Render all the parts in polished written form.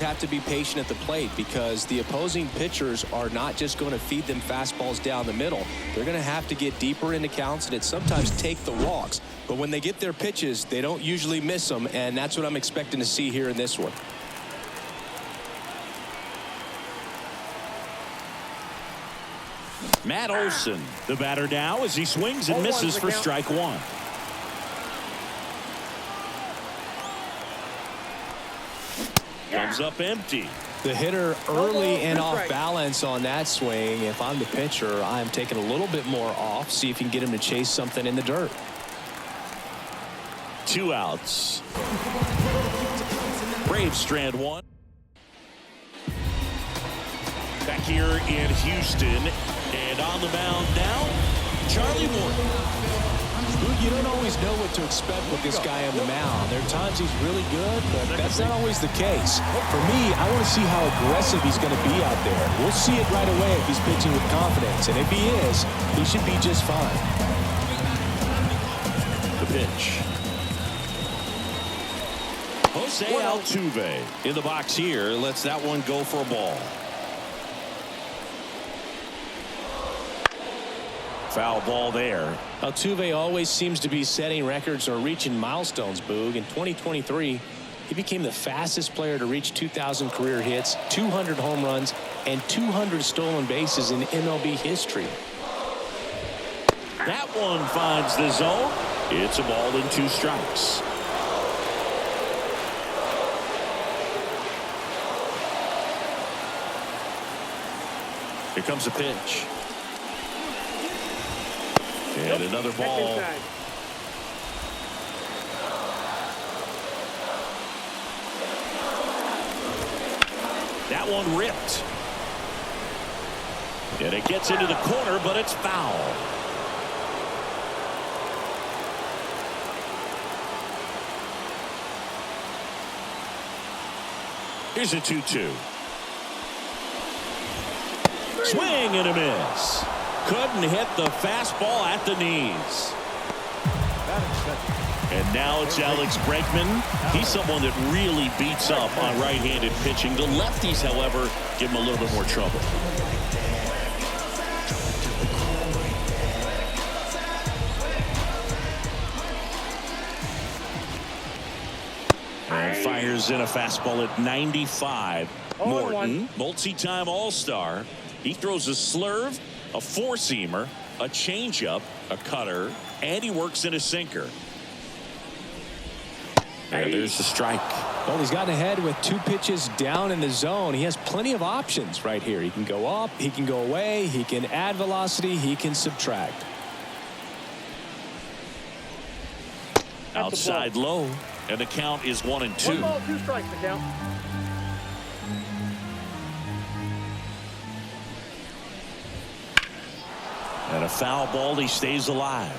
Have to be patient at the plate because the opposing pitchers are not just going to feed them fastballs down the middle. They're going to have to get deeper into counts and sometimes take the walks. But when they get their pitches, they don't usually miss them, and that's what I'm expecting to see here in this one. Matt Olson, the batter now, as he swings and misses for strike one. Comes up empty. The hitter early and off balance on that swing. If I'm the pitcher, I'm taking a little bit more off, see if you can get him to chase something in the dirt. 2 outs. Braves strand one. Back here in Houston, and on the mound now, Charlie Morton. You don't always know what to expect with this guy on the mound. There are times he's really good, but that's not always the case. For me, I want to see how aggressive he's going to be out there. We'll see it right away if he's pitching with confidence, and if he is, he should be just fine. The pitch. Jose Altuve in the box here, lets that one go for a ball. Foul ball there. Altuve always seems to be setting records or reaching milestones, Boog. In 2023, he became the fastest player to reach 2,000 career hits, 200 home runs, and 200 stolen bases in MLB history. That one finds the zone. It's a ball and 2 strikes. Here comes a pitch. And another ball. That one ripped. And it gets into the corner, but it's foul. Here's a 2-2. Swing and a miss. Couldn't hit the fastball at the knees. And now it's Alex Bregman. He's someone that really beats up on right-handed pitching. The lefties, however, give him a little bit more trouble. And fires in a fastball at 95. Morton, multi-time All-Star. He throws a slurve, a four-seamer, a changeup, a cutter, and he works in a sinker. And there's the strike. Well, he's gotten ahead with 2 pitches down in the zone. He has plenty of options right here. He can go up, he can go away, he can add velocity, he can subtract. Outside low, and the count is 1-2. 1 ball, 2 strikes, the count. And a foul ball, he stays alive.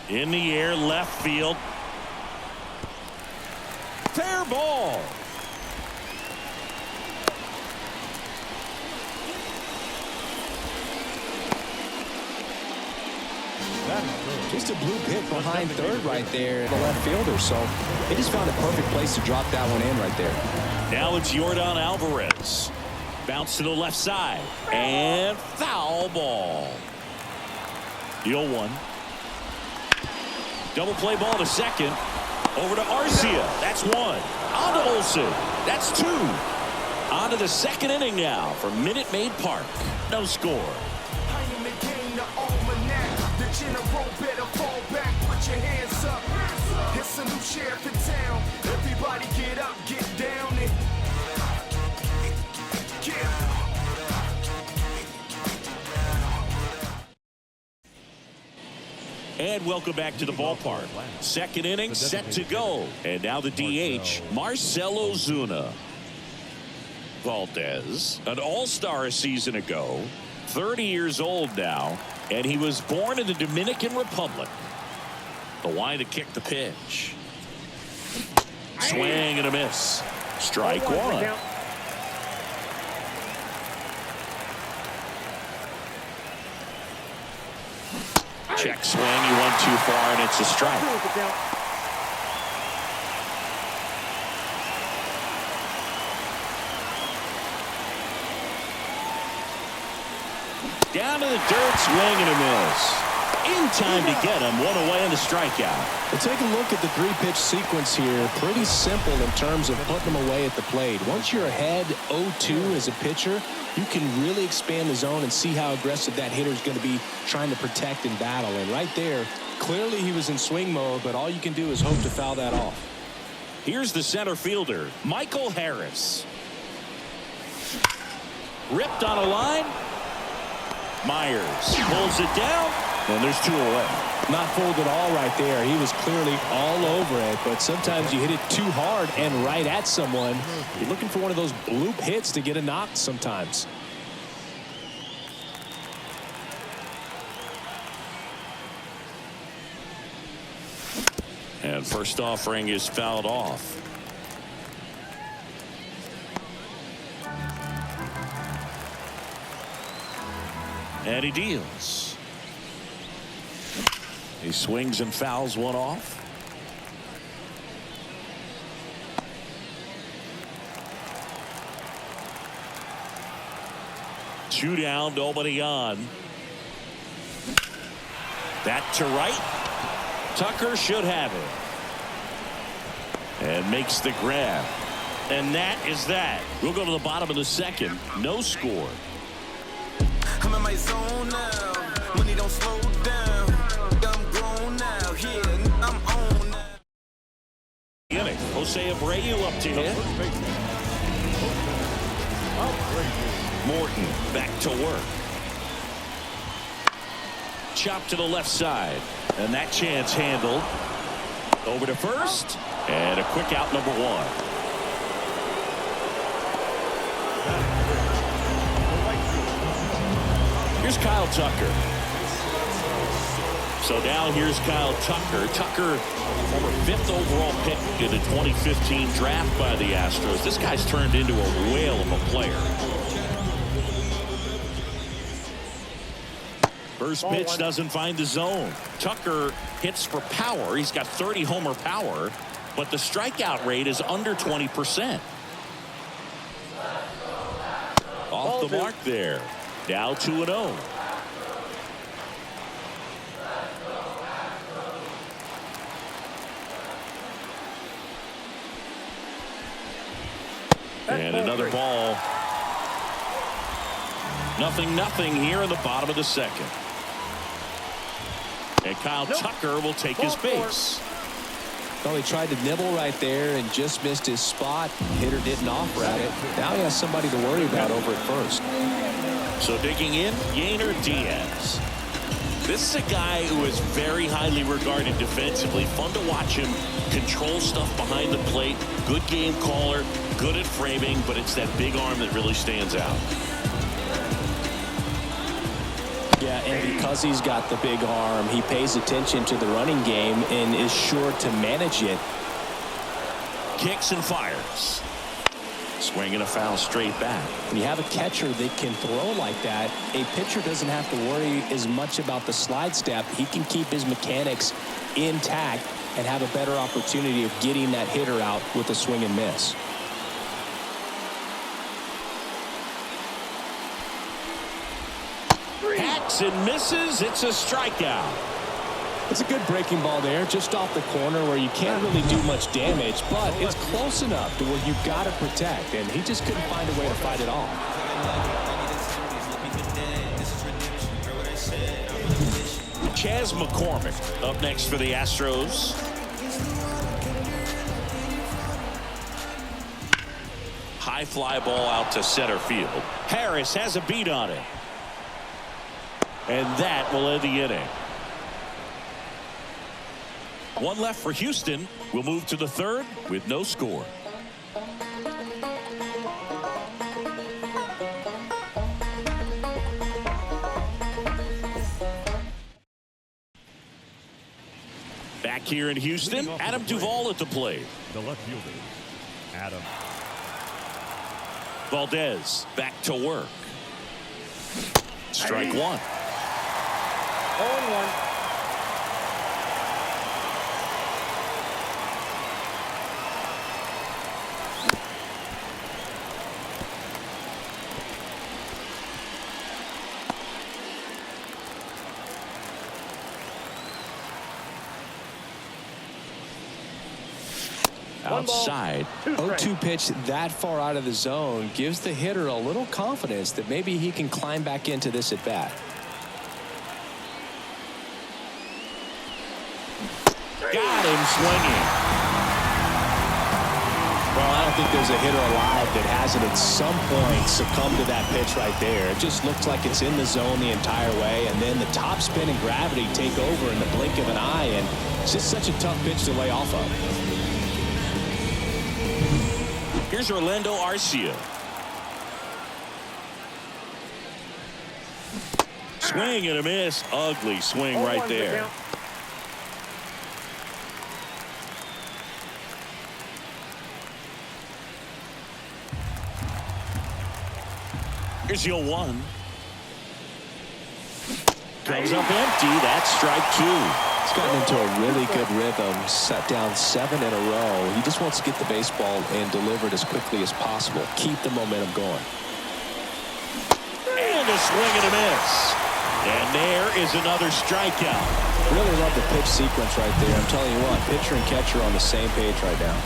In the air, left field. Fair ball. Just a blue pit behind third right there, the left fielder. So he just found a perfect place to drop that one in right there. Now it's Yordan Alvarez. Bounce to the left side. And foul ball. The 0-1. Double play ball to second. Over to Arcia. That's 1. On to Olson. That's 2. On to the second inning now for Minute Maid Park. No score. It's a new sheriff in town. Everybody get up, get down and And welcome back to the ballpark. Second inning set to go. And now the DH, Marcell Ozuna. Valdez, an all-star a season ago, 30 years old now, and he was born in the Dominican Republic. The line to kick the pitch. Swing and a miss. Strike 1. Check swing. He went too far, and it's a strike. Down to the dirt, swing and a miss. In time to get him. One away on the strikeout. Well, take a look at the three-pitch sequence here. Pretty simple in terms of putting them away at the plate. Once you're ahead 0-2 as a pitcher, you can really expand the zone and see how aggressive that hitter is going to be trying to protect and battle. And right there, clearly he was in swing mode, but all you can do is hope to foul that off. Here's the center fielder, Michael Harris. Ripped on a line. Myers pulls it down, and there's 2 away. Not fooled at all right there. He was clearly all over it, but sometimes you hit it too hard and right at someone. You're looking for one of those bloop hits to get a knock sometimes. And first offering is fouled off. And he deals. He swings and fouls one off. Two down, nobody on. That to right. Tucker should have it. And makes the grab. And that is that. We'll go to the bottom of the second. No score. I'm in my zone now. Money don't slow down. I'm grown now. Yeah, I'm on now. Jose Abreu up to hit. Morton back to work. Chop to the left side. And that chance handled. Over to first. And a quick out, number 1. Here's Kyle Tucker. So now here's Kyle Tucker. Tucker, former 5th overall pick in the 2015 draft by the Astros. This guy's turned into a whale of a player. First pitch doesn't find the zone. Tucker hits for power. He's got 30 homer power, but the strikeout rate is under 20%. Off the mark there. Now 2-0. And another ball. 0-0 here in the bottom of the second. And Kyle Tucker will take his base. Well, he tried to nibble right there and just missed his spot. Hitter didn't offer at it. Now he has somebody to worry about over at first. So digging in, Yainer Diaz. This is a guy who is very highly regarded defensively. Fun to watch him control stuff behind the plate. Good game caller, good at framing, but it's that big arm that really stands out. Yeah, and because he's got the big arm, he pays attention to the running game and is sure to manage it. Kicks and fires. Swinging a foul straight back. When you have a catcher that can throw like that, a pitcher doesn't have to worry as much about the slide step. He can keep his mechanics intact and have a better opportunity of getting that hitter out with a swing and miss. Hacks and misses. It's a strikeout. It's a good breaking ball there, just off the corner where you can't really do much damage, but it's close enough to where you've got to protect, and he just couldn't find a way to fight it off. Chas McCormick up next for the Astros. High fly ball out to center field. Harris has a beat on it. And that will end the inning. One left for Houston. We'll move to the third with no score. Back here in Houston, Adam Duvall at the plate. The left fielder, Adam. Valdez back to work. Strike one. 0-1. outside. 0-2 pitch that far out of the zone gives the hitter a little confidence that maybe he can climb back into this at bat. Got him swinging. Well, I don't think there's a hitter alive that hasn't at some point succumbed to that pitch right there. It just looks like it's in the zone the entire way, and then the top spin and gravity take over in the blink of an eye, and it's just such a tough pitch to lay off of. Here's Orlando Arcia. Swing and a miss. Ugly swing right there. Here's the 0-1. Comes up empty. That's strike two. He's gotten into a really good rhythm. Set down 7 in a row. He just wants to get the baseball and deliver it as quickly as possible. Keep the momentum going. And a swing and a miss. And there is another strikeout. Really love the pitch sequence right there. I'm telling you what, pitcher and catcher on the same page right now.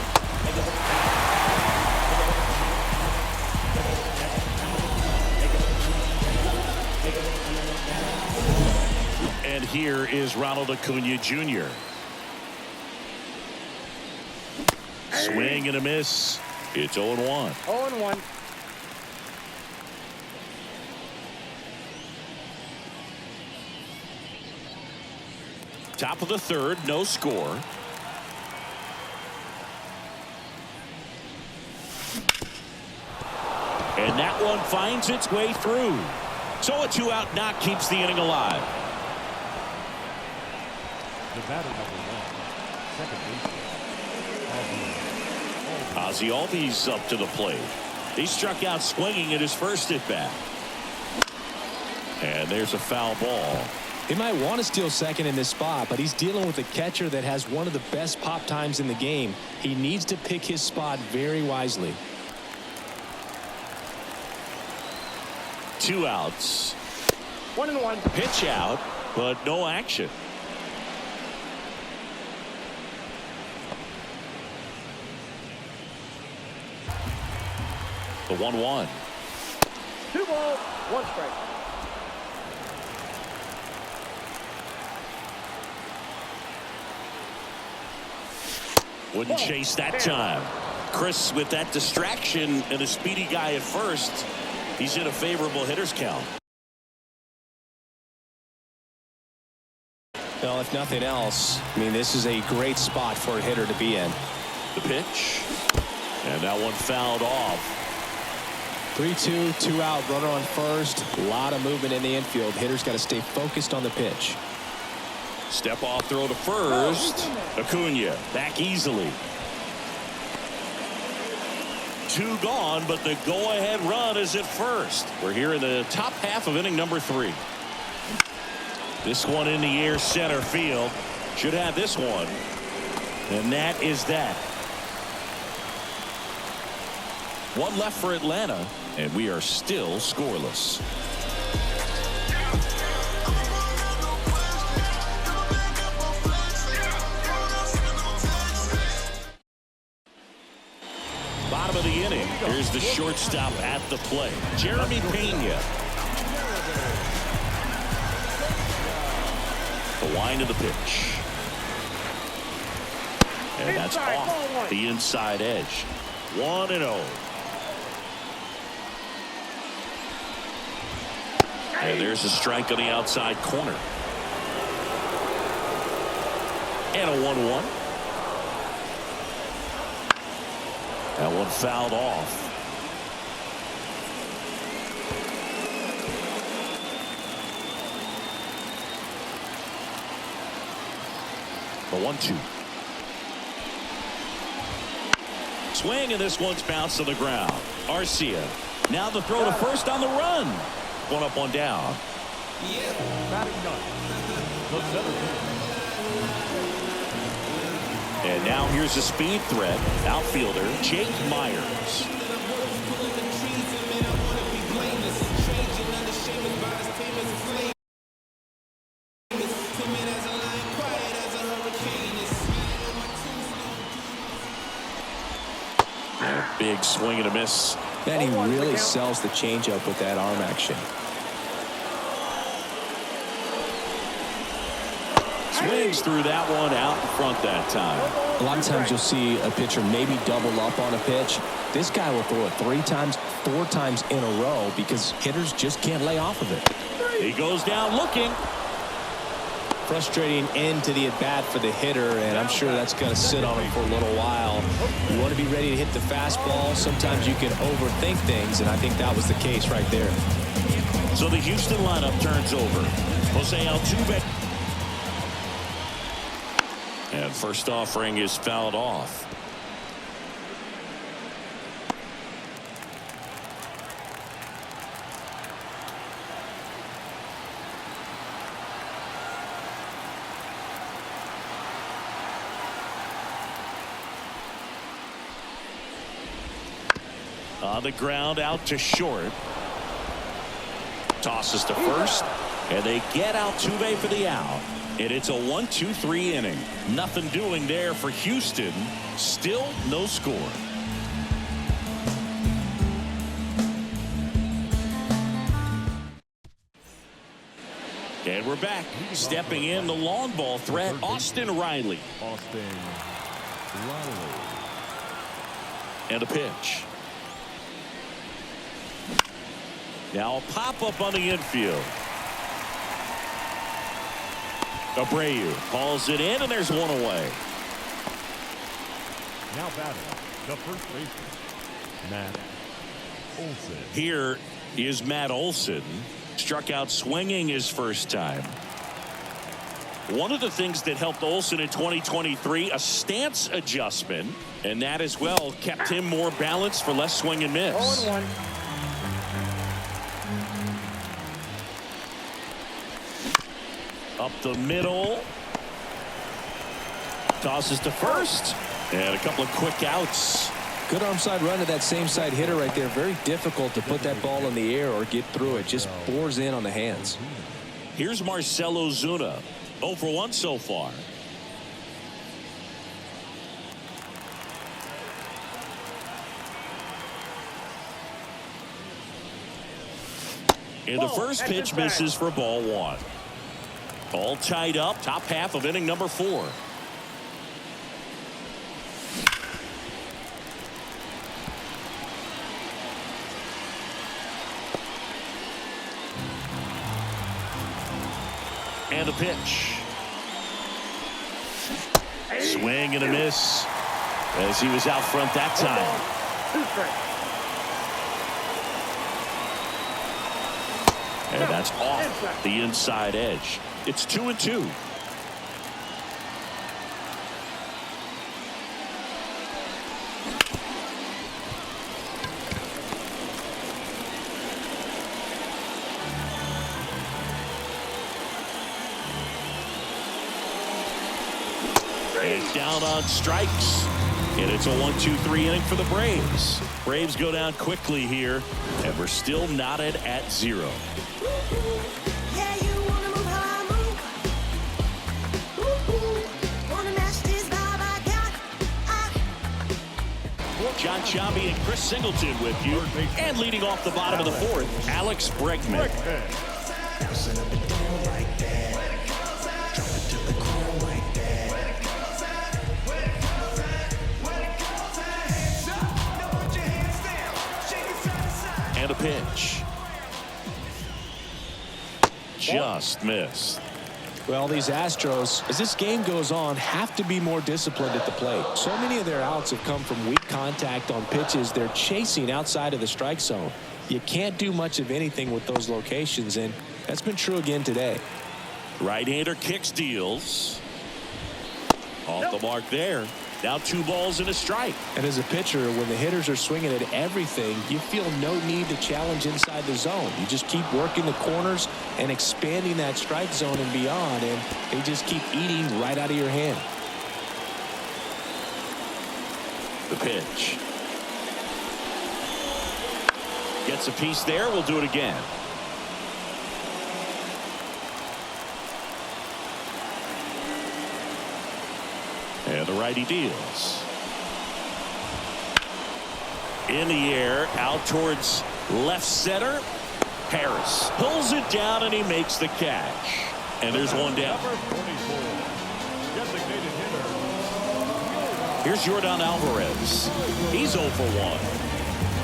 And here is Ronald Acuna Jr. Swing and a miss. It's 0-1. 0-1. Top of the third, no score. And that one finds its way through. So a 2-out knock keeps the inning alive. The batter number 1, second baseman, Ozzie Albies up to the plate. He struck out swinging at his first at bat. And there's a foul ball. He might want to steal second in this spot, but he's dealing with a catcher that has one of the best pop times in the game. He needs to pick his spot very wisely. 2 outs. 1-1. Pitch out, but no action. The 1-1. 2 balls, 1 strike. Wouldn't chase that time. Chris with that distraction and a speedy guy at first. He's in a favorable hitter's count. Well, if nothing else, I mean, this is a great spot for a hitter to be in. The pitch. And that one fouled off. 3-2, 2 out, runner on first. A lot of movement in the infield. Hitter's got to stay focused on the pitch. Step off throw to first. Acuna back easily. 2 gone, but the go-ahead run is at first. We're here in the top half of inning number 3. This one in the air center field. Should have this one. And that is that. 1 left for Atlanta, and we are still scoreless. Bottom of the inning. Here's the shortstop at the plate, Jeremy Pena. The wind of the pitch. And that's off the inside edge. 1-0. And there's a strike on the outside corner. And a 1-1. That one fouled off. The 1-2. Swing, and this one's bounced to the ground. Arcia. Now the throw to first on the run. 1 up, 1 down. batting ninth, the center fielder. And now here's a speed threat. Outfielder Jake Myers. Swing and a miss. Man, he really sells the changeup with that arm action. Swings through that one out in front that time. A lot of times you'll see a pitcher maybe double up on a pitch. This guy will throw it 3 times, 4 times in a row because hitters just can't lay off of it. He goes down looking. Frustrating end to the at-bat for the hitter, and I'm sure that's going to sit on him for a little while. You want to be ready to hit the fastball. Sometimes you can overthink things, and I think that was the case right there. So the Houston lineup turns over. Jose Altuve. And first offering is fouled off. On the ground, out to short. Tosses to first, and they get Altuve for the out. And it's a 1-2-3 inning. Nothing doing there for Houston. Still no score. And we're back. Stepping in the long ball threat, Austin Riley. And a pitch. Now a pop-up on the infield. Abreu hauls it in, and there's one away. Now batting, the first baseman, Matt Olson. Here is Matt Olson. Struck out swinging his first time. One of the things that helped Olson in 2023, a stance adjustment, and that as well kept him more balanced for less swing and miss. 0-1. Up the middle. Tosses to first. And a couple of quick outs. Good arm side run to that same side hitter right there. Very difficult to put that ball in the air or get through it. Just bores in on the hands. Here's Marcell Ozuna. 0 for 1 so far. And the first pitch misses for ball 1. All tied up, top half of inning number 4. And a pitch. Swing and a miss as he was out front that time. 2 strikes. And that's off the inside edge. It's 2-2. And down on strikes. And it's a 1-2-3 inning for the Braves. Braves go down quickly here, and we're still knotted at 0. John Chambi and Chris Singleton with you. And leading off the bottom of the 4th, Alex Bregman. And a pitch. Just missed. Well, these Astros, as this game goes on, have to be more disciplined at the plate. So many of their outs have come from weak contact on pitches they're chasing outside of the strike zone. You can't do much of anything with those locations, and that's been true again today. Right-hander kicks, deals. Off the mark there. Now 2 balls and a strike. And as a pitcher, when the hitters are swinging at everything, you feel no need to challenge inside the zone. You just keep working the corners and expanding that strike zone and beyond, and they just keep eating right out of your hand. The pitch. Gets a piece there. We'll do it again. And the righty deals. In the air, out towards left center. Harris pulls it down and he makes the catch. And there's one down. Number 24. Designated hitter. Here's Yordan Alvarez. He's 0 for 1.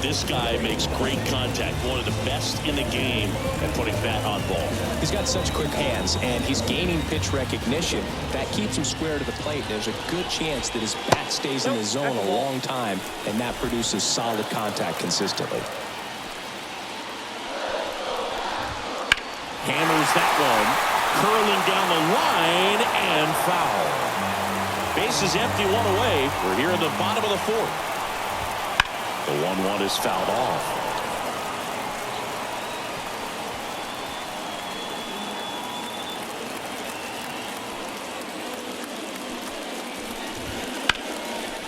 This guy makes great contact. One of the best in the game at putting bat on ball. He's got such quick hands, and he's gaining pitch recognition. That keeps him square to the plate. There's a good chance that his bat stays in the zone a long time, and that produces solid contact consistently. Hammers that one. Curling down the line and foul. Bases empty, one away. We're here in the bottom of the fourth. The 1-1 is fouled off.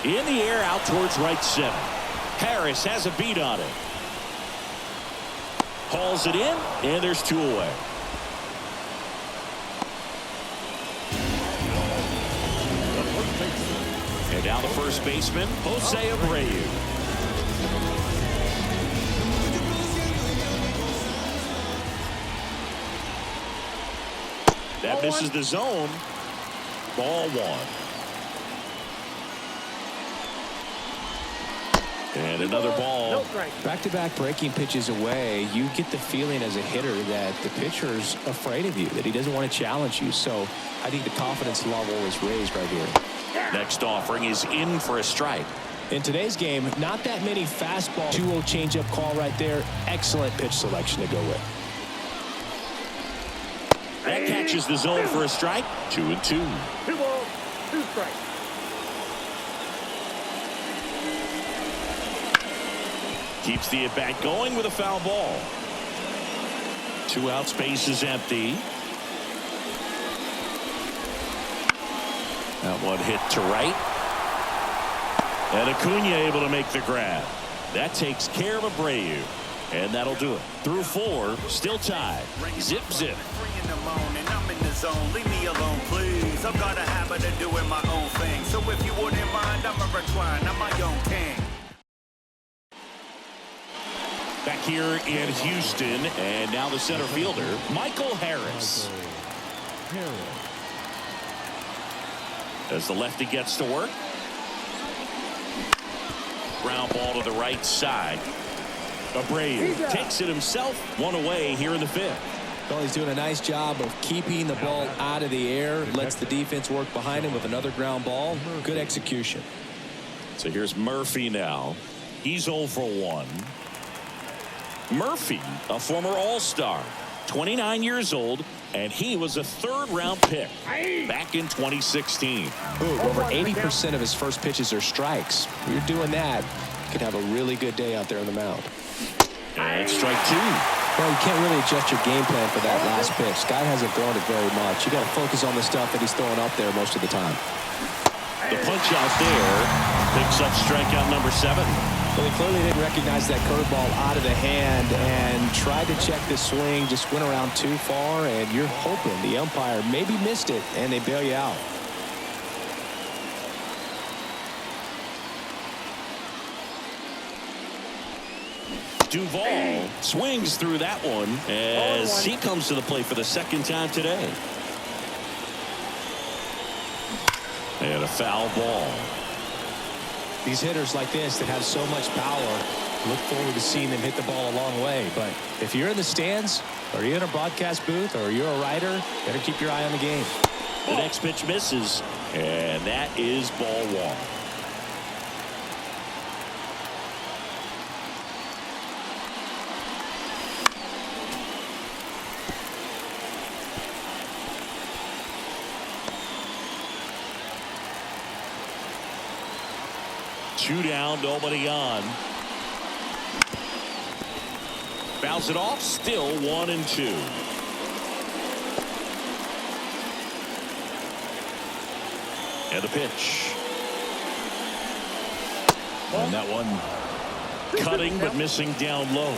In the air, out towards right center. Harris has a beat on it. Hauls it in, and there's 2 away. And now the first baseman, Jose Abreu. That misses the zone. Ball 1. And another ball. Back-to-back breaking pitches away, you get the feeling as a hitter that the pitcher's afraid of you, that he doesn't want to challenge you. So I think the confidence level is raised right here. Next offering is in for a strike. In today's game, not that many fastball. 2-0 changeup call right there. Excellent pitch selection to go with. That catches the zone for a strike. 2-2. 2 balls, 2 strikes. Keeps the at-bat going with a foul ball. 2 outs, base is empty. That one hit to right. And Acuna able to make the grab. That takes care of Abreu. And that'll do it. Through 4, still tied. Zip, zip. I'm in the zone. Leave me alone, please. I've got a habit of doing my own thing. So if you wouldn't mind, I'm a recline. I'm my own king. Back here in Houston, and now the center fielder, Michael Harris. As the lefty gets to work. Ground ball to the right side. Abreu takes it himself. 1 away here in the 5th. Well, he's doing a nice job of keeping the ball out of the air. Lets the defense work behind him with another ground ball. Good execution. So here's Murphy now. He's 0 for 1. Murphy, a former All-Star, 29 years old, and he was a 3rd-round pick back in 2016. Over 80% of his first pitches are strikes. You're doing that, you could have a really good day out there on the mound. And strike 2. Well, you can't really adjust your game plan for that last pitch. Scott hasn't thrown it very much. You got to focus on the stuff that he's throwing up there most of the time. The punch out there picks up strikeout number 7. Well, he clearly didn't recognize that curveball out of the hand and tried to check the swing, just went around too far, and you're hoping the umpire maybe missed it, and they bail you out. Duvall swings through that one as he comes to the plate for the 2nd time today. And a foul ball. These hitters like this that have so much power, look forward to seeing them hit the ball a long way. But if you're in the stands, or you're in a broadcast booth, or you're a writer, better keep your eye on the game. The next pitch misses, and that is ball 1. Two down, nobody on. Bounce it off, still 1-2. And the pitch. And that one cutting but missing down low.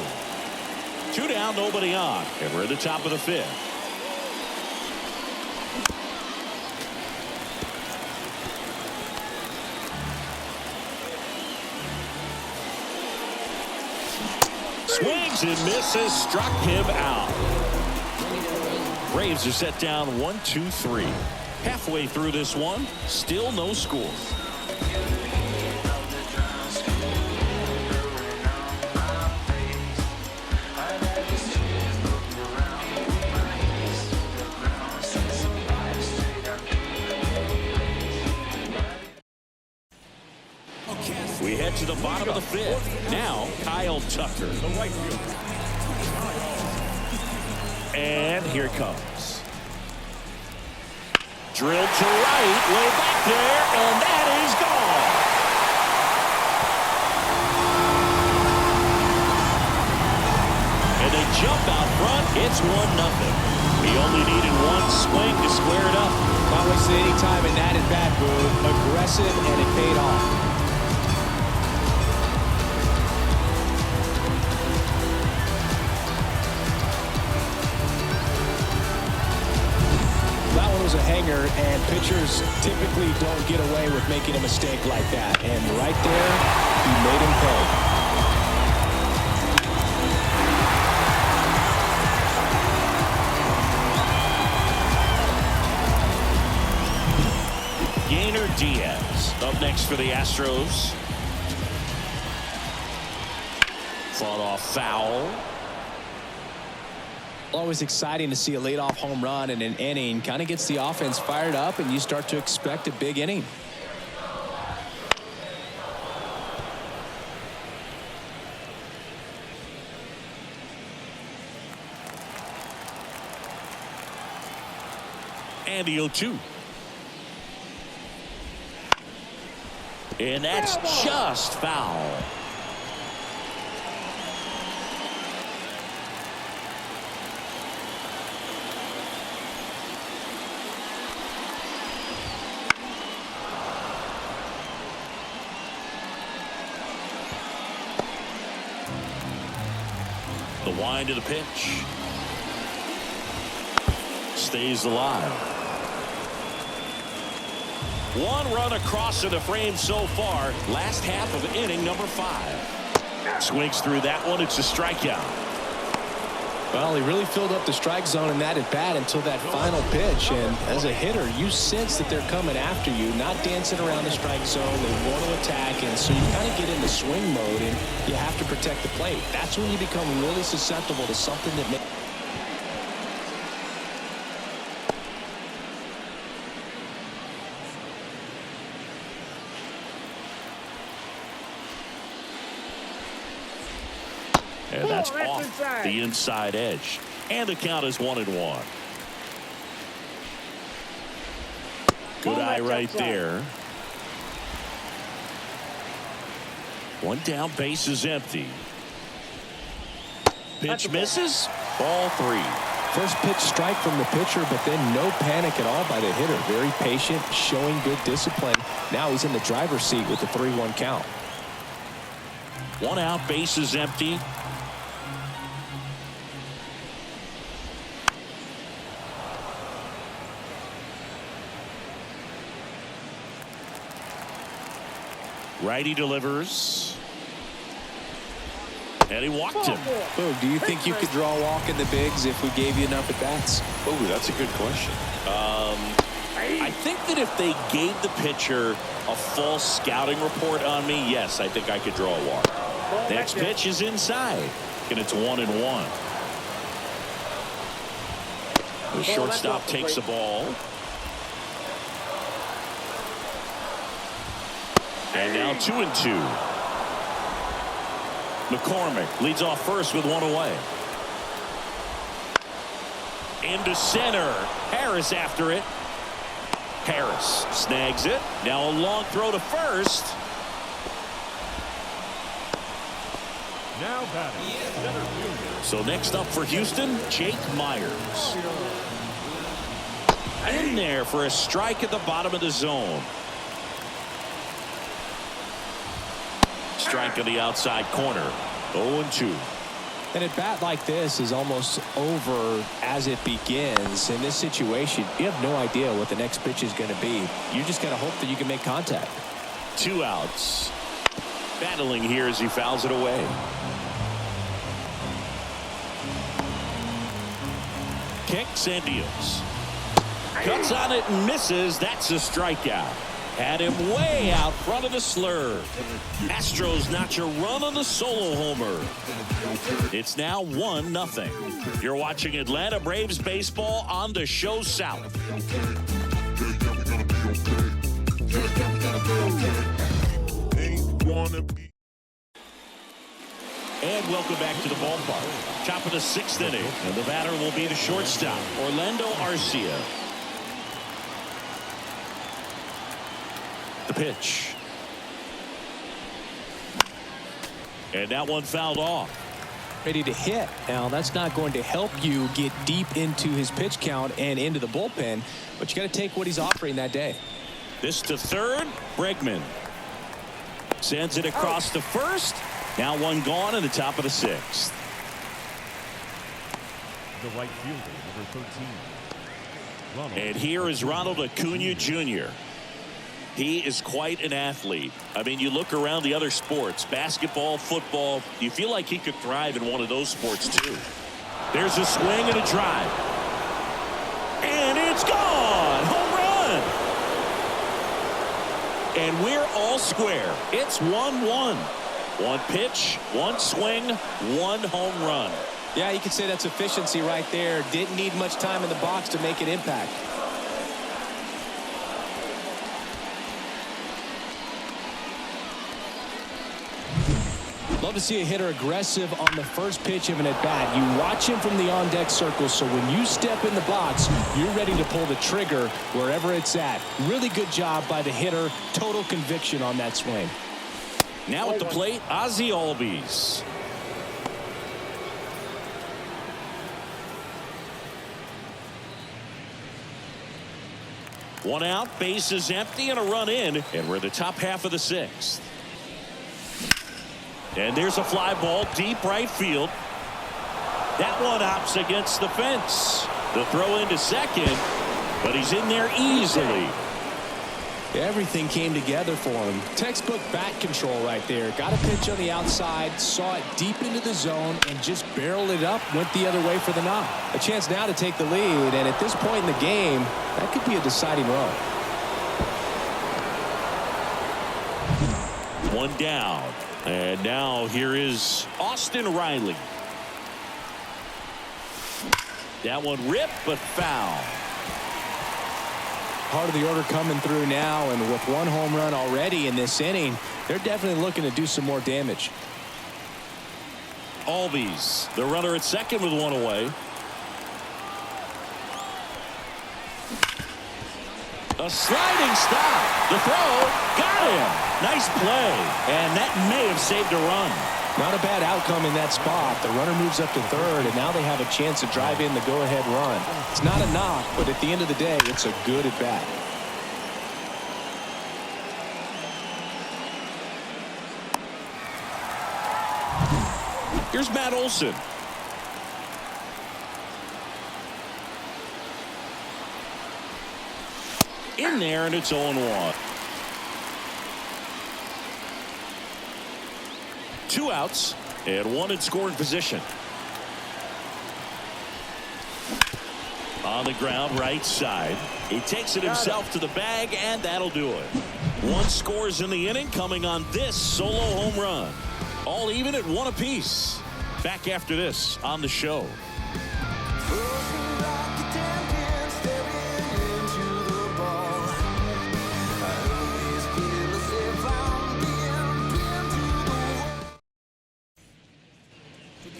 2 down, nobody on. And we're at the top of the 5th. Swings and misses. Struck him out. Braves are set down 1-2-3. Halfway through this one, still no score. We head to the bottom of the fifth. Now, Kyle Tucker. And here it comes. Drilled to right, way back there, and that is gone. And they jump out front. It's 1-0. He only needed one swing to square it up. Not wasting any time in that at-bat, Boo. Aggressive, and it paid off. A hanger, and pitchers typically don't get away with making a mistake like that, and right there he made him pay. Gainer Diaz up next for the Astros. Fought off foul. Always exciting to see a leadoff home run in an inning. Kind of gets the offense fired up, and you start to expect a big inning. And the 0-2. And that's just foul. The wind of the pitch. Stays alive. One run across to the frame so far. Last half of inning number 5. Swings through that one. It's a strikeout. Well, he really filled up the strike zone in that at bat until that final pitch. And as a hitter, you sense that they're coming after you, not dancing around the strike zone. They want to attack, and so you kind of get into swing mode, and you have to protect the plate. That's when you become really susceptible to something that makes. And that's off the inside edge. And the count is 1-1. Good eye right there. One down, base is empty. Pitch misses. Ball 3. First pitch strike from the pitcher, but then no panic at all by the hitter. Very patient, showing good discipline. Now he's in the driver's seat with the 3-1 count. One out, base is empty. Righty delivers. And he walked him. Boo, do you think you could draw a walk in the bigs if we gave you enough at-bats? Oh, that's a good question. I think that if they gave the pitcher a full scouting report on me, yes, I think I could draw a walk. Next pitch is inside, and it's 1-1. The shortstop takes the ball. And now 2-2. McCormick leads off first with one away. Into center. Harris after it. Harris snags it. Now a long throw to first. Now batting, center fielder. So next up for Houston, Jake Myers. In there for a strike at the bottom of the zone. Strike on the outside corner. 0-2. An at-bat like this is almost over as it begins. In this situation, you have no idea what the next pitch is going to be. You just got to hope that you can make contact. 2 outs. Battling here as he fouls it away. Kicks and deals. Cuts on it and misses. That's a strikeout. Had him way out front of the slurve. Astros notch a run on the solo homer. It's now 1-0. You're watching Atlanta Braves baseball on the show South. And welcome back to the ballpark. Top of the 6th inning. And the batter will be the shortstop, Orlando Arcia. The pitch. And that one fouled off. Ready to hit. Now, that's not going to help you get deep into his pitch count and into the bullpen, but you got to take what he's offering that day. This to third. Bregman sends it across to first. Now one gone in the top of the 6th. The right fielder, number 13. Ronald. And here is Ronald Acuna Jr. He is quite an athlete. I mean, you look around the other sports, basketball, football, you feel like he could thrive in one of those sports too. There's a swing and a drive. And it's gone. Home run. And we're all square. It's 1-1. One pitch, one swing, one home run. Yeah, you could say that's efficiency right there. Didn't need much time in the box to make an impact. Love to see a hitter aggressive on the first pitch of an at-bat. You watch him from the on-deck circle, so when you step in the box, you're ready to pull the trigger wherever it's at. Really good job by the hitter. Total conviction on that swing. Now at the plate, Ozzie Albies. One out, base is empty, and a run in, and we're the top half of the 6th. And there's a fly ball deep right field. That one hops against the fence. The throw into second, but he's in there easily. Everything came together for him. Textbook bat control right there. Got a pitch on the outside, saw it deep into the zone, and just barreled it up, went the other way for the knock. A chance now to take the lead, and at this point in the game, that could be a deciding run. One down. And now here is Austin Riley. That one ripped, but foul. Part of the order coming through now, and with one home run already in this inning, they're definitely looking to do some more damage. Albies, the runner at second with one away. A sliding stop. The throw got him. Nice play, and that may have saved a run. Not a bad outcome in that spot. The runner moves up to third, and now they have a chance to drive in the go-ahead run. It's not a knock, but at the end of the day, it's a good at-bat. Here's Matt Olson. In there, and it's 0-1. 2 outs and one in scoring position. On the ground, right side. He takes it himself to the bag, and that'll do it. 1 scores in the inning, coming on this solo home run. All even at 1 apiece. Back after this on the show.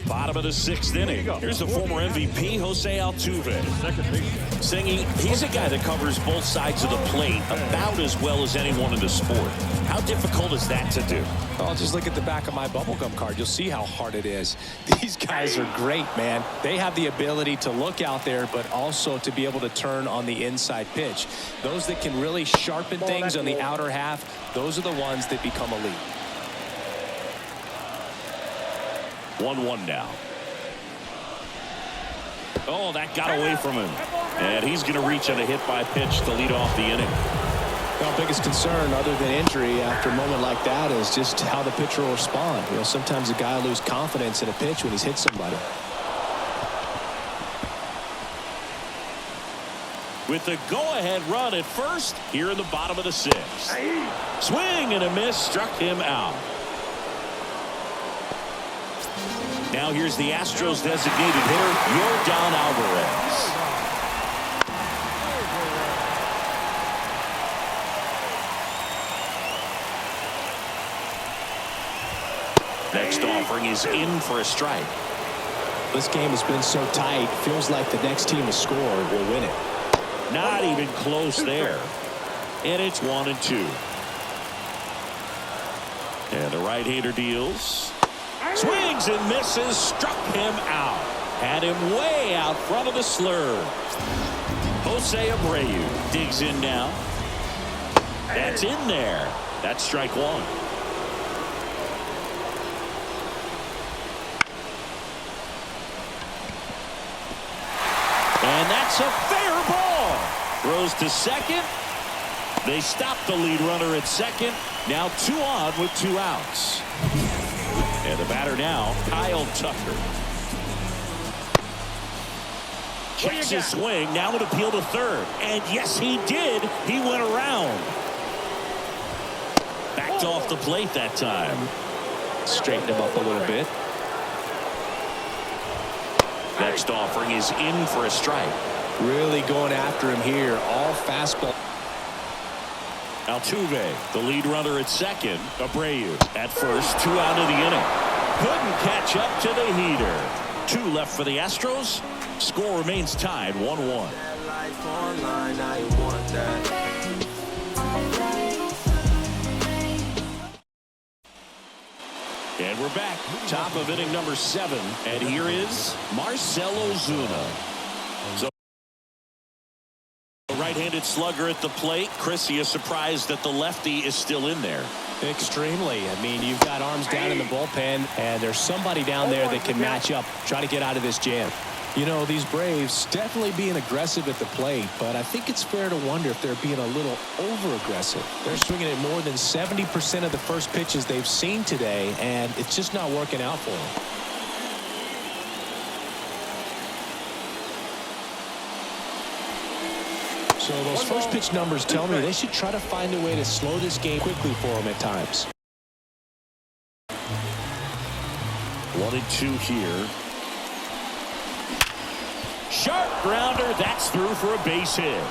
Bottom of the 6th inning. Here's the former MVP, Jose Altuve. Singing, he's a guy that covers both sides of the plate about as well as anyone in the sport. How difficult is that to do? Oh, just look at the back of my bubblegum card. You'll see how hard it is. These guys are great, man. They have the ability to look out there, but also to be able to turn on the inside pitch. Those that can really sharpen things on the outer half, those are the ones that become elite. 1-1 now. Oh, that got away from him. And he's going to reach on a hit by pitch to lead off the inning. Our biggest concern other than injury after a moment like that is just how the pitcher will respond. You know, sometimes a guy will lose confidence in a pitch when he's hit somebody. with the go-ahead run at first here in the bottom of the sixth. Swing and a miss, struck him out. Now here's the Astros designated hitter, Yordan Alvarez. Next offering is in for a strike. This game has been so tight, feels like the next team to score will win it. Not even close there. And it's 1-2. And the right-hander deals. Swings and misses, struck him out. Had him way out front of the slurve. Jose Abreu digs in now. That's in there. That's strike one. And that's a fair ball. Throws to second. They stop the lead runner at second. Now 2 on with 2 outs. And the batter now, Kyle Tucker. Checks his swing. Now an appeal to third. And yes, he did. He went around. Backed off the plate that time. Straighten him up a little bit. Next offering is in for a strike. Really going after him here. All fastball. Altuve, the lead runner at second. Abreu at first. 2 out of the inning. Couldn't catch up to the heater. 2 left for the Astros. Score remains tied 1-1. And we're back. Top of inning number 7. And here is Marcell Ozuna. So right-handed slugger at the plate. Chris, you surprised that the lefty is still in there? Extremely. I mean, you've got arms down in the bullpen, and there's somebody down there that can match up, try to get out of this jam. You know, these Braves definitely being aggressive at the plate, but I think it's fair to wonder if they're being a little over-aggressive. They're swinging at more than 70% of the first pitches they've seen today, and it's just not working out for them. So those first pitch numbers tell me they should try to find a way to slow this game quickly for them at times. 1-2 here. Sharp grounder. That's through for a base hit.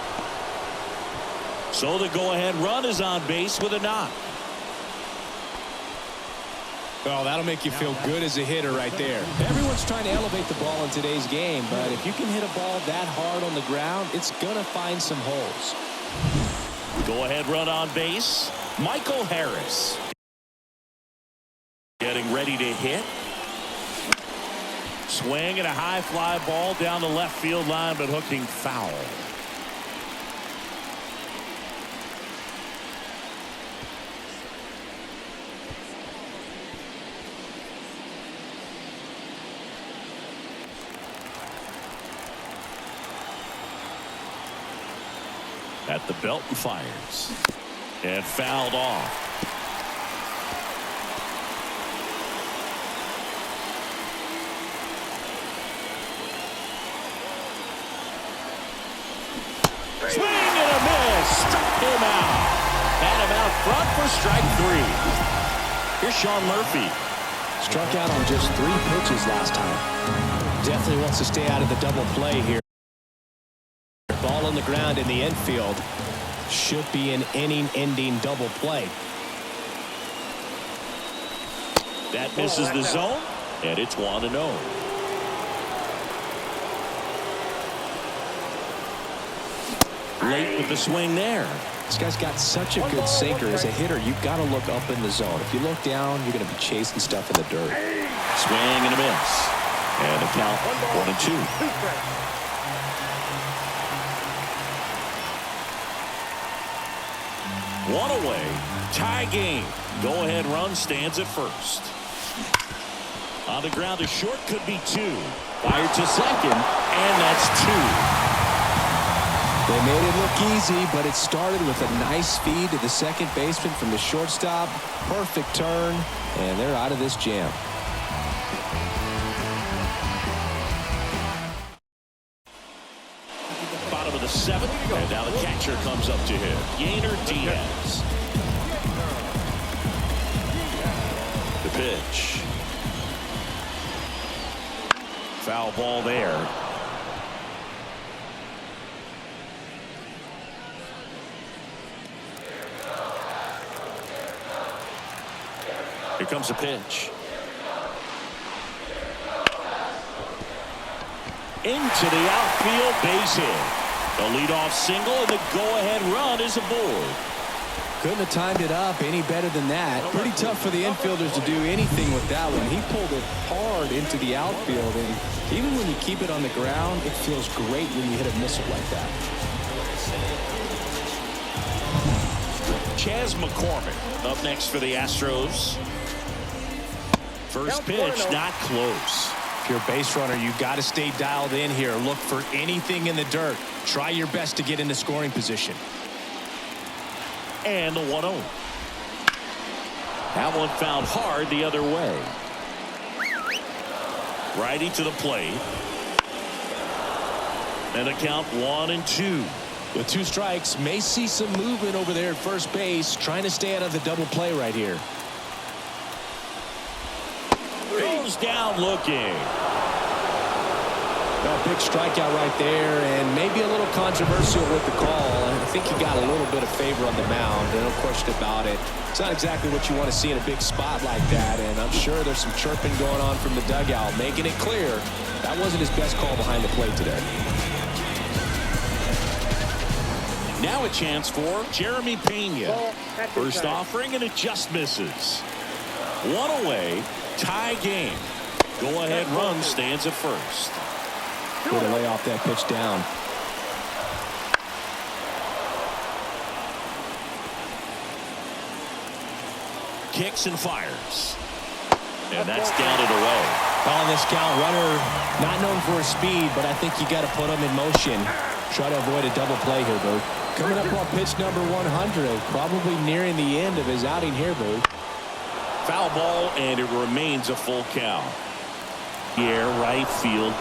So the go-ahead run is on base with a knock. Well, that'll make you feel good as a hitter right there. Everyone's trying to elevate the ball in today's game, but if you can hit a ball that hard on the ground, it's going to find some holes. Go-ahead run on base. Michael Harris. Getting ready to hit. Swing and a high fly ball down the left field line, but hooking foul. At the belt and fires. And fouled off. Swing and a miss. Struck him out. Had him out front for strike 3. Here's Sean Murphy. Struck out on just 3 pitches last time. Definitely wants to stay out of the double play here. Ball on the ground in the infield. Should be an inning-ending double play. That misses the zone, and it's 1-0. Late with the swing there. This guy's got such a good sinker. As a hitter, you've got to look up in the zone. If you look down, you're going to be chasing stuff in the dirt. Swing and a miss. And a count 1-2. One away. Tie game. Go-ahead run stands at first. On the ground to short, could be 2. Fired to second, and that's 2. They made it look easy, but it started with a nice feed to the second baseman from the shortstop. Perfect turn, and they're out of this jam. Bottom of the 7th, and now the catcher comes up to hit. Yainer Diaz. The pitch. Foul ball there. Here comes a pitch. Into the outfield, base hit. A leadoff single, and the go-ahead run is aboard. Couldn't have timed it up any better than that. Pretty tough for the infielders to do anything with that one. He pulled it hard into the outfield, and even when you keep it on the ground, it feels great when you hit a missile like that. Chas McCormick up next for the Astros. First pitch, not close. If you're a base runner, you got to stay dialed in here. Look for anything in the dirt. Try your best to get into scoring position. And the 1-0. That one found hard the other way. Righty to the plate. And a count 1-2. With 2 strikes, may see some movement over there at first base, trying to stay out of the double play right here. Goes down looking. A big strikeout right there, and maybe a little controversial with the call. I think he got a little bit of favor on the mound, no question about it. It's not exactly what you want to see in a big spot like that, and I'm sure there's some chirping going on from the dugout, making it clear that wasn't his best call behind the plate today. Now a chance for Jeremy Pena. First offering, and it just misses. 1 away, tie game. Go-ahead run stands at first. Way to lay off that pitch down. Kicks and fires. And that's down and away. On this count, runner not known for his speed, but I think you got to put him in motion. Try to avoid a double play here, Boo. Coming up on pitch number 100, probably nearing the end of his outing here, Boo. Foul ball, and it remains a full count. Here, right field.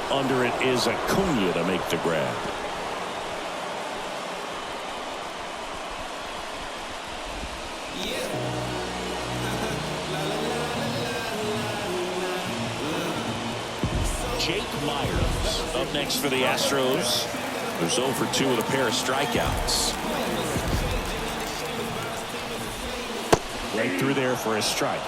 Under it is Acuna to make the grab. Jake Myers up next for the Astros. There's 0 for 2 with a pair of strikeouts. Right through there for a strike.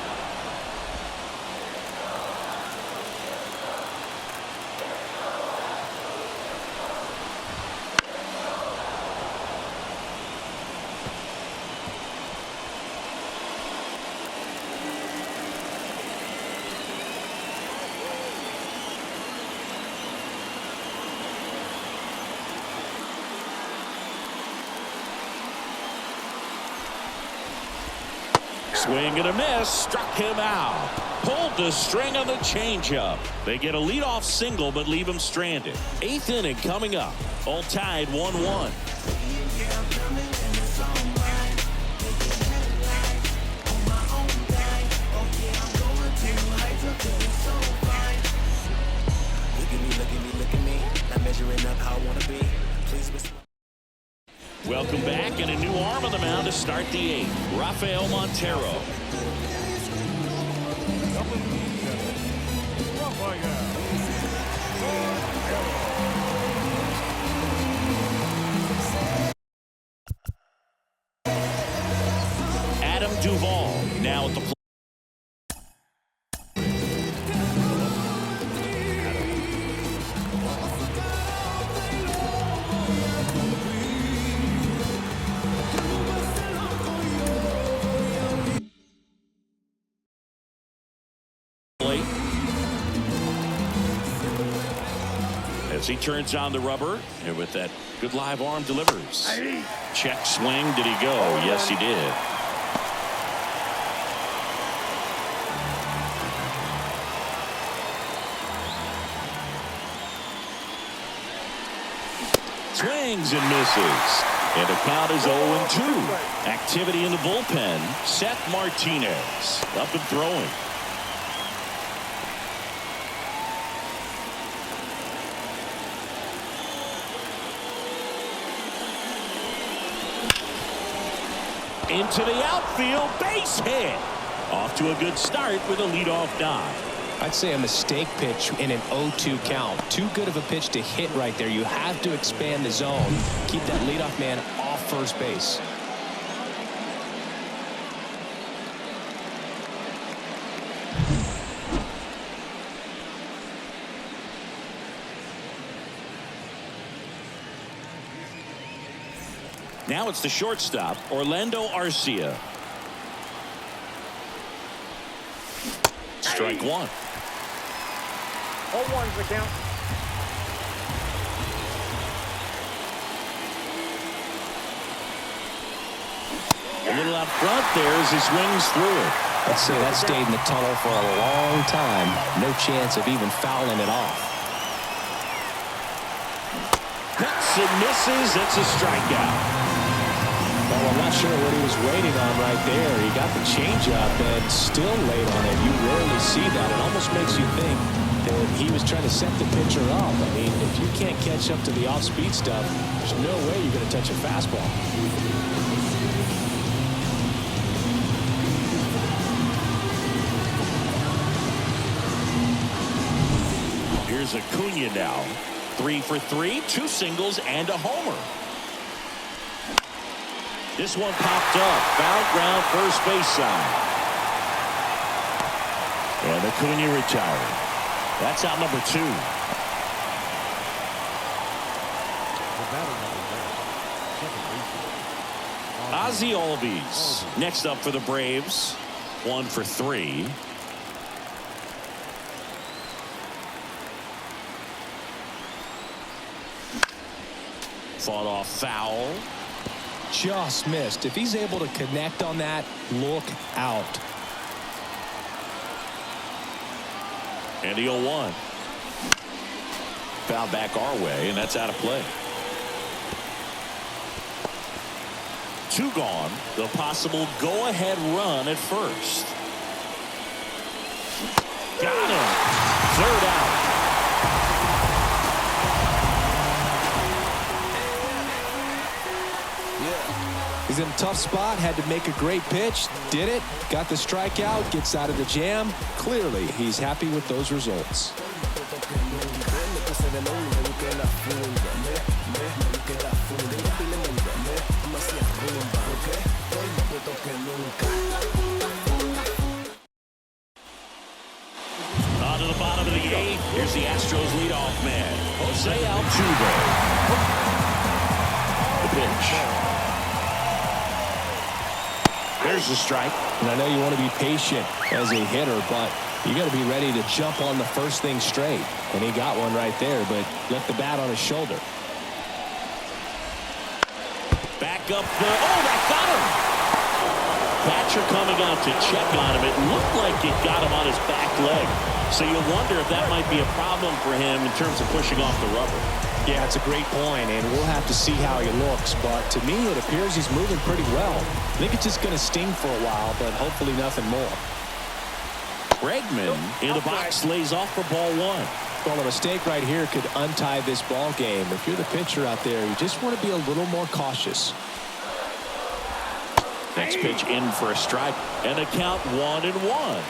Swing and a miss, struck him out. Pulled the string on the changeup. They get a leadoff single, but leave him stranded. 8th inning coming up. All tied 1-1. Welcome back, and a new arm on the mound to start the 8th. Rafael Montero. Adam Duvall now at the plate. As he turns on the rubber, and with that good live arm delivers. Check swing. Did he go? Yes, he did. Swings and misses. And the count is 0-2. Activity in the bullpen. Seth Martinez up and throwing. Into the outfield, base hit. Off to a good start with a leadoff dive. I'd say a mistake pitch in an 0-2 count. Too good of a pitch to hit right there. You have to expand the zone. Keep that leadoff man off first base. Now it's the shortstop, Orlando Arcia. Strike one. 0-1's the count. A little out front there as he swings through it. I'd say that stayed in the tunnel for a long time. No chance of even fouling it off. Cuts and misses. It's a strikeout. Well, I'm not sure what he was waiting on right there. He got the changeup and still laid on it. You rarely see that. It almost makes you think that he was trying to set the pitcher up. I mean, if you can't catch up to the off-speed stuff, there's no way you're going to touch a fastball. Here's Acuna now. 3 for 3, 2 singles and a homer. This one popped up. Foul ground first base side. And Acuna retired. That's out number 2. Ozzie Albies next up for the Braves. 1 for 3. Fought off foul. Just missed. If he's able to connect on that, look out. And the 0-1. Foul back our way, and that's out of play. 2 gone. The possible go-ahead run at first. Got him. 3rd out. He's in a tough spot, had to make a great pitch, did it, got the strikeout, gets out of the jam. Clearly, he's happy with those results. On to the bottom of the 8th. Here's the Astros leadoff man, Jose Altuve. The pitch. There's the strike. And I know you want to be patient as a hitter, but you got to be ready to jump on the first thing straight. And he got one right there, but left the bat on his shoulder. Back up there. Oh, that got him. Catcher coming out to check on him. It looked like it got him on his back leg. So you wonder if that might be a problem for him in terms of pushing off the rubber. Yeah, it's a great point, and we'll have to see how he looks. But to me, it appears he's moving pretty well. I think it's just going to sting for a while, but hopefully nothing more. Bregman in the box lays off for ball 1. Well, a mistake right here could untie this ball game. If you're the pitcher out there, you just want to be a little more cautious. Next pitch in for a strike, and the count 1-1.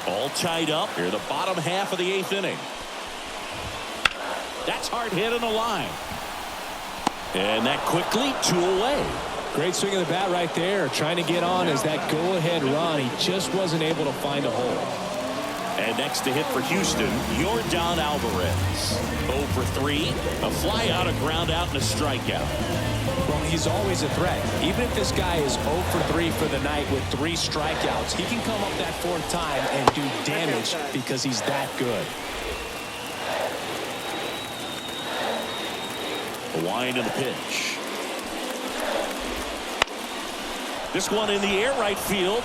All tied up here, the bottom half of the 8th inning. That's hard hit on the line. And that quickly 2 away. Great swing of the bat right there. Trying to get on as that go-ahead run. He just wasn't able to find a hole. And next to hit for Houston, Yordan Alvarez. 0 for 3. A fly out, a ground out, and a strikeout. Well, he's always a threat. Even if this guy is 0 for 3 for the night with 3 strikeouts, he can come up that 4th time and do damage because he's that good. A wind in the pitch. This one in the air right field.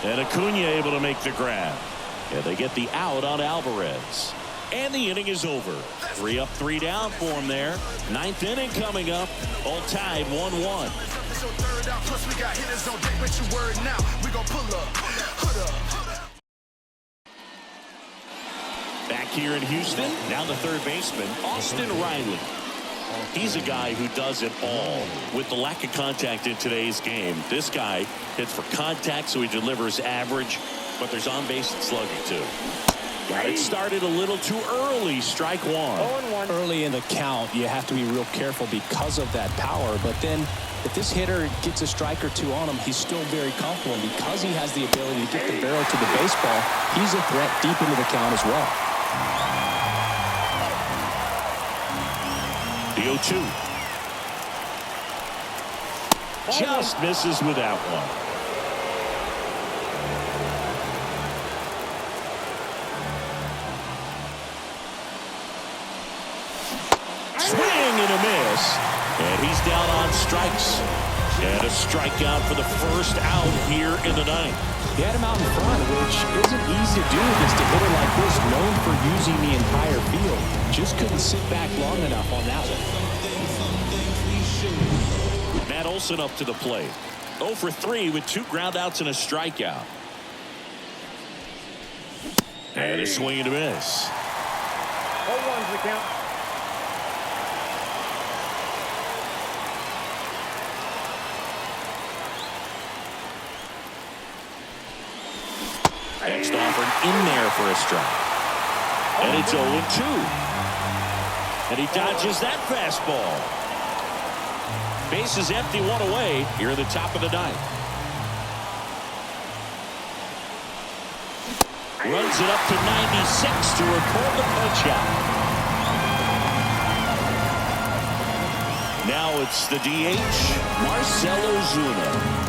And Acuna able to make the grab. And they get the out on Alvarez. And the inning is over. 3 up, 3 down for him there. 9th inning coming up. All tied 1-1. Back here in Houston, now the 3rd baseman, Austin Riley. He's a guy who does it all. With the lack of contact in today's game, this guy hits for contact, so he delivers average, but there's on-base and slugging too. Got it started a little too early. Strike one. 0-1. Early in the count, you have to be real careful because of that power. But then if this hitter gets a strike or two on him, he's still very comfortable. And because he has the ability to get the barrel to the baseball, he's a threat deep into the count as well. The 0-2. Just misses with that one. Swing and a miss. And he's down on strikes. And a strikeout for the first out here in the ninth. He had him out in front, which isn't easy to do against a hitter like this, known for using the entire field. Just couldn't sit back long enough on that one. Matt Olson up to the plate. 0 for 3 with 2 groundouts and a strikeout. And a swing and a miss. 0-1's the count. Next offering in there for a strike. And it's 0-2. And he dodges that fastball. Base is empty, 1 away here at the top of the ninth. Runs it up to 96 to record the punch out. Now it's the DH, Marcell Ozuna.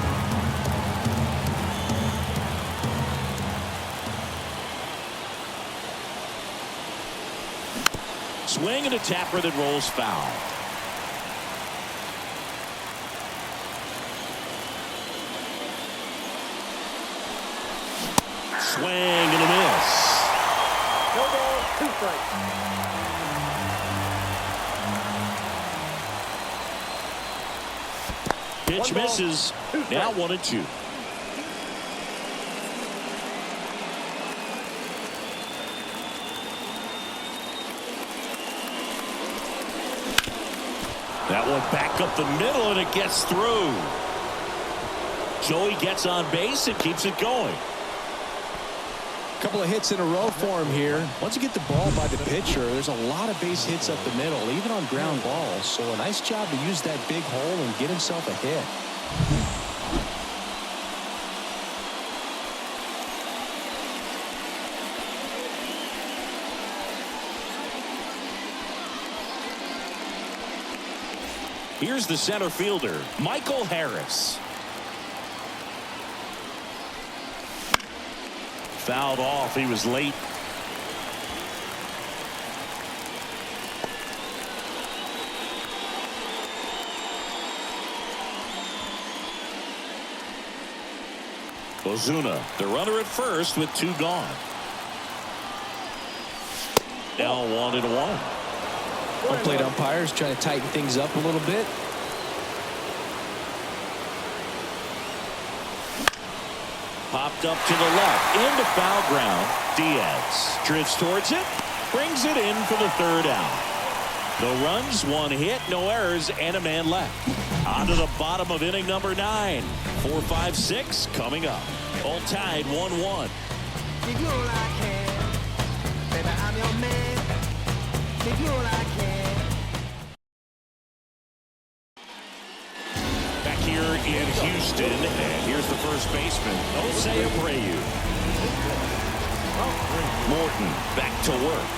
Swing and a tapper that rolls foul. Swing and a miss. No ball, 2 strikes. Pitch misses. Now 1-2. That one back up the middle, and it gets through. Joey gets on base and keeps it going. Couple of hits in a row for him here. Once you get the ball by the pitcher, there's a lot of base hits up the middle, even on ground balls. So a nice job to use that big hole and get himself a hit. Here's the center fielder, Michael Harris. Fouled off. He was late. Ozuna, the runner at first with 2 gone. Now 1-1. Home plate umpires trying to tighten things up a little bit. Popped up to the left into foul ground. Diaz drifts towards it, brings it in for the 3rd out. No runs, 1 hit, no errors, and a man left. On to the bottom of inning number 9. 4, 5, 6 coming up. All tied 1-1. Give you all I can, baby, I'm your man. Give you all I can. Back here in Houston, and here's the first baseman, Jose Abreu. Morton back to work.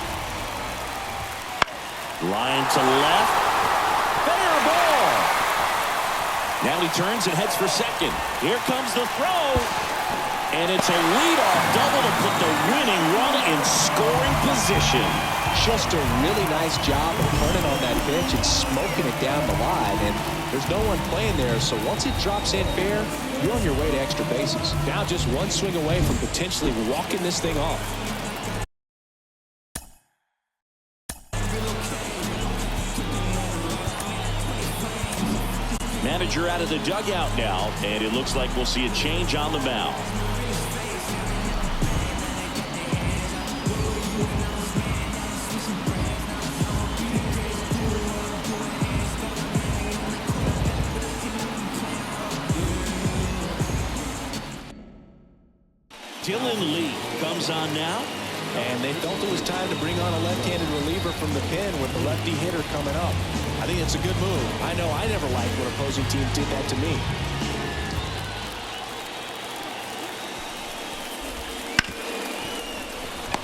Line to left. Fair ball. Now he turns and heads for second. Here comes the throw. And it's a leadoff double to put the winning run in scoring position. Just a really nice job of turning on that pitch and smoking it down the line. And there's no one playing there, so once it drops in fair, you're on your way to extra bases. Now just 1 swing away from potentially walking this thing off. Manager out of the dugout now, and it looks like we'll see a change on the mound. Dylan Lee comes on now. And they felt it was time to bring on a left-handed reliever from the pen with the lefty hitter coming up. I think it's a good move. I know I never liked when opposing teams did that to me.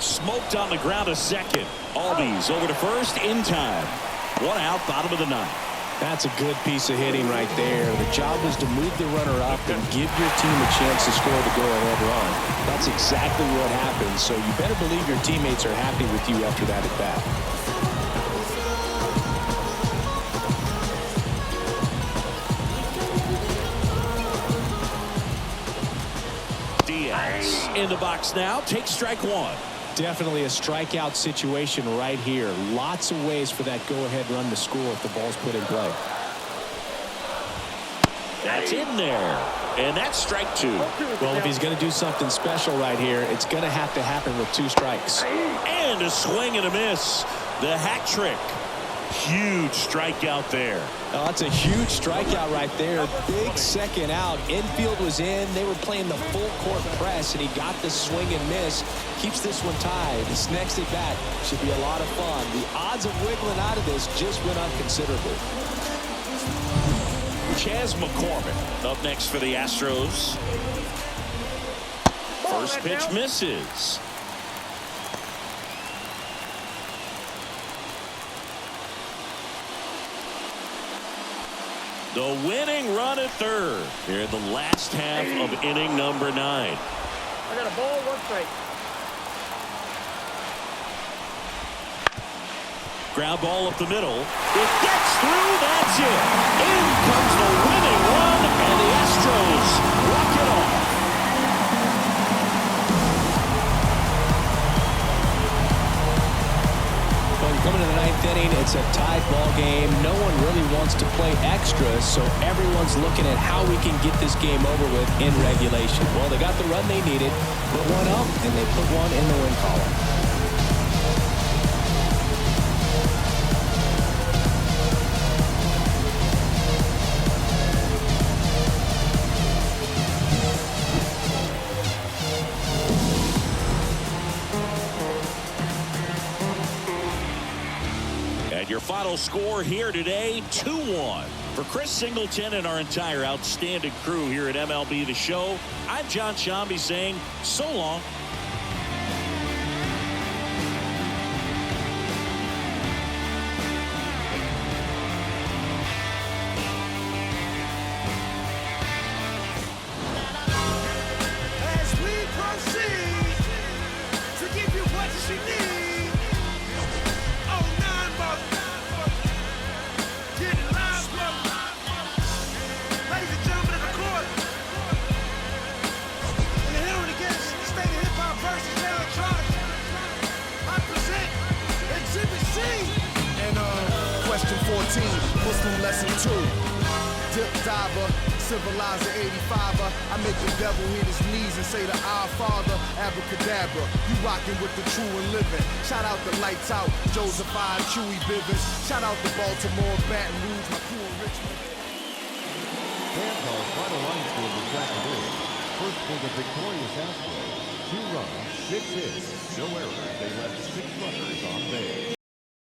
Smoked on the ground to second. Albies over to first in time. One out, bottom of the ninth. That's a good piece of hitting right there. The job was to move the runner up and give your team a chance to score the go-ahead run. That's exactly what happened, so you better believe your teammates are happy with you after that at bat. Diaz in the box now. Takes strike one. Definitely a strikeout situation right here. Lots of ways for that go-ahead run to score if the ball's put in play. That's in there. And that's strike two. Well, if he's going to do something special right here, it's going to have to happen with 2 strikes. And a swing and a miss. The hat trick. Huge strikeout there. Oh, that's a huge strikeout right there. Big second out. Infield was in. They were playing the full court press, and he got the swing and miss. Keeps this one tied. This next at bat should be a lot of fun. The odds of wiggling out of this just went up considerably. Chas McCormick up next for the Astros. First pitch misses. The winning run at third here in the last half of inning number 9. I got a ball, 1 strike. Ground ball up the middle. It gets through. That's it. In comes the winning run, and the Astros walk it off. Well, coming to the 9th inning, it's a tied ball game. No one really wants to play extra, so everyone's looking at how we can get this game over with in regulation. Well, they got the run they needed, put one up, and they put one in the win column. Your final score here today, 2-1. For Chris Singleton and our entire outstanding crew here at MLB The Show, I'm John Shambi saying so long. As we proceed to give you what you need. Question 14, Muslim lesson 2. Dip diver, civilizer 85er. I make the devil hit his knees and say to our Father, abracadabra. You rockin' with the true and living. Shout out the Lights Out, Joseph I, Chewy Bivens. Shout out to Baltimore, Baton Rouge, my crew in Richmond. Tampa's final line score of the second inning. First for the victorious Astros. 2 runs, 6 hits, no errors. They left 6 runners on base.